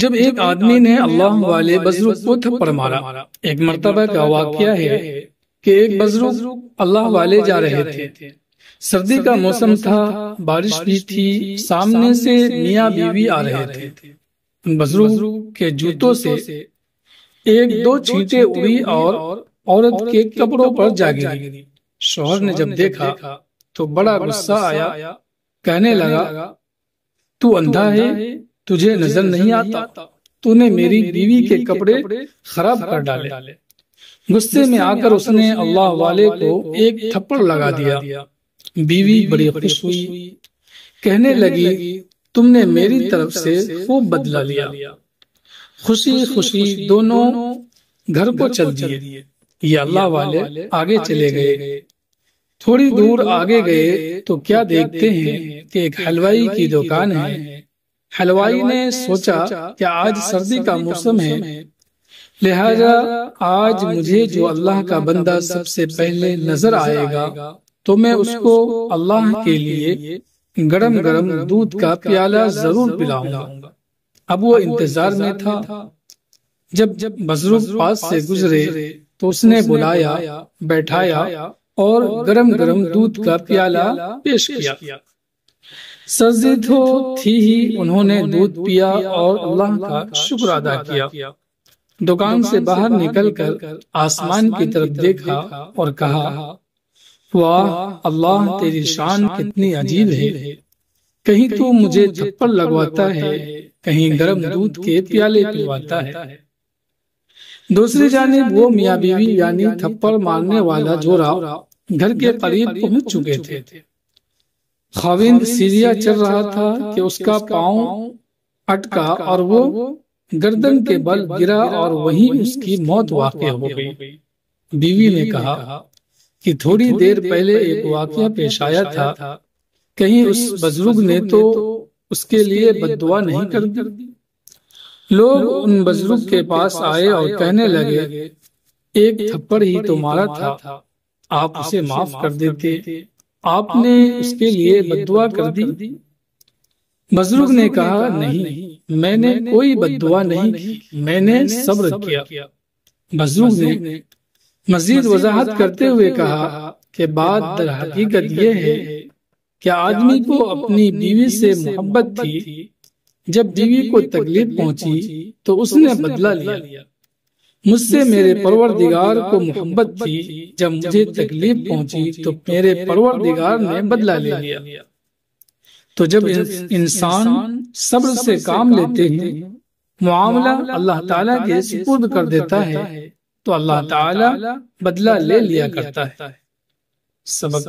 جب ایک آدمی نے اللہ والے بزرگ کو تھپڑ مارا۔ ایک مرتبہ کا واقعہ ہے کہ ایک بزرگ اللہ والے جا رہے تھے۔ سردی کا موسم تھا، بارش بھی تھی، سامنے سے میاں بیوی آ رہے تھے۔ بزرگ کے جوتوں سے ایک دو چھینٹیں اڑی اور عورت کے کپڑوں پر جا گری۔ شوہر نے جب دیکھا تو بڑا غصہ آیا، کہنے لگا تو اندھا ہے، تجھے نظر نہیں آتا؟ تو نے میری بیوی کے کپڑے خراب کر ڈالے۔ غصے میں آ کر اس نے اللہ والے کو ایک تھپڑ لگا دیا۔ بیوی بڑی خوش ہوئی، کہنے لگی تم نے میری طرف سے خوب بدلہ لیا۔ خوشی خوشی دونوں گھر کو چل دیے۔ یہ اللہ والے آگے چلے گئے۔ تھوڑی دور آگے گئے تو کیا دیکھتے ہیں کہ ایک حلوائی کی دکان ہے۔ حلوائی نے سوچا کہ آج سردی کا موسم ہے، لہذا آج مجھے جو اللہ کا بندہ سب سے پہلے نظر آئے گا تو میں اس کو اللہ کے لیے گرم گرم دودھ کا پیالہ ضرور پلاؤں گا۔ اب وہ انتظار میں تھا۔ جب بزرگ پاس سے گزرے تو اس نے بلایا، بیٹھایا اور گرم گرم دودھ کا پیالہ پیش کیا۔ سردی تو تھی ہی، انہوں نے دودھ پیا اور اللہ کا شکر ادا کیا۔ دکان سے باہر نکل کر آسمان کی طرف دیکھا اور کہا واہ اللہ، تیری شان کتنی عجیب ہے، کہیں تو مجھے تھپڑ لگواتا ہے، کہیں گرم دودھ کے پیالے پلواتا ہے۔ دوسری جانب وہ میاں بیوی یعنی تھپڑ مارنے والا جوڑا گھر کے قریب پہنچ چکے تھے۔ خاوند سیڑھیاں چل رہا تھا کہ اس کا پاؤں اٹکا اور وہ گردن کے بل گرا اور وہیں اس کی موت واقع ہو گئی۔ بیوی نے کہا کہ تھوڑی دیر پہلے ایک واقعہ پیش آیا تھا، کہیں اس بزرگ نے تو اس کے لیے بد دعا نہیں کر دی؟ لوگ ان بزرگ کے پاس آئے اور کہنے لگے ایک تھپڑ ہی تو مارا تھا، آپ اسے معاف کر دیتے، آپ نے اس کے لیے بد دعا کر دی؟ بزرگ نے کہا نہیں، میں نے کوئی بد دعا نہیں کی، میں نے صبر کیا۔ بزرگ نے مزید وضاحت کرتے ہوئے کہا کہ بات در حقیقت یہ ہے کہ آدمی کو اپنی بیوی سے محبت تھی، جب بیوی کو تکلیف پہنچی تو اس نے بدلہ لیا۔ مجھ سے میرے پروردگار کو محبت تھی، جب مجھے تکلیف پہنچی تو میرے پروردگار نے بدلہ لے لیا۔ تو جب انسان صبر سے کام لیتے ہیں، معاملہ اللہ تعالیٰ کے سپرد کر دیتا ہے تو اللہ تعالیٰ بدلہ لے لیا کرتا ہے۔ سبق: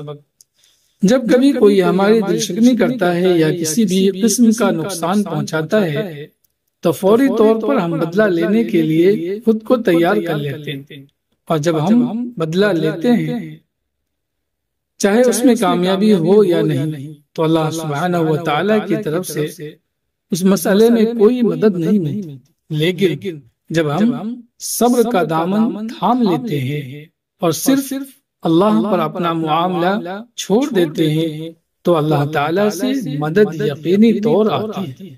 جب کبھی کوئی ہماری دل شکنی کرتا ہے یا کسی بھی قسم کا نقصان پہنچاتا ہے تو فوری طور پر ہم بدلہ لینے کے لیے خود کو تیار کر لیتے ہیں، اور جب ہم بدلہ لیتے ہیں چاہے اس میں کامیابی ہو یا نہیں تو اللہ سبحانہ و تعالیٰ کی طرف سے اس مسئلے میں کوئی مدد نہیں ملتی۔ لیکن جب ہم صبر کا دامن تھام لیتے ہیں اور صرف اللہ پر اپنا معاملہ چھوڑ دیتے ہیں تو اللہ تعالیٰ سے مدد یقینی طور آتی ہے۔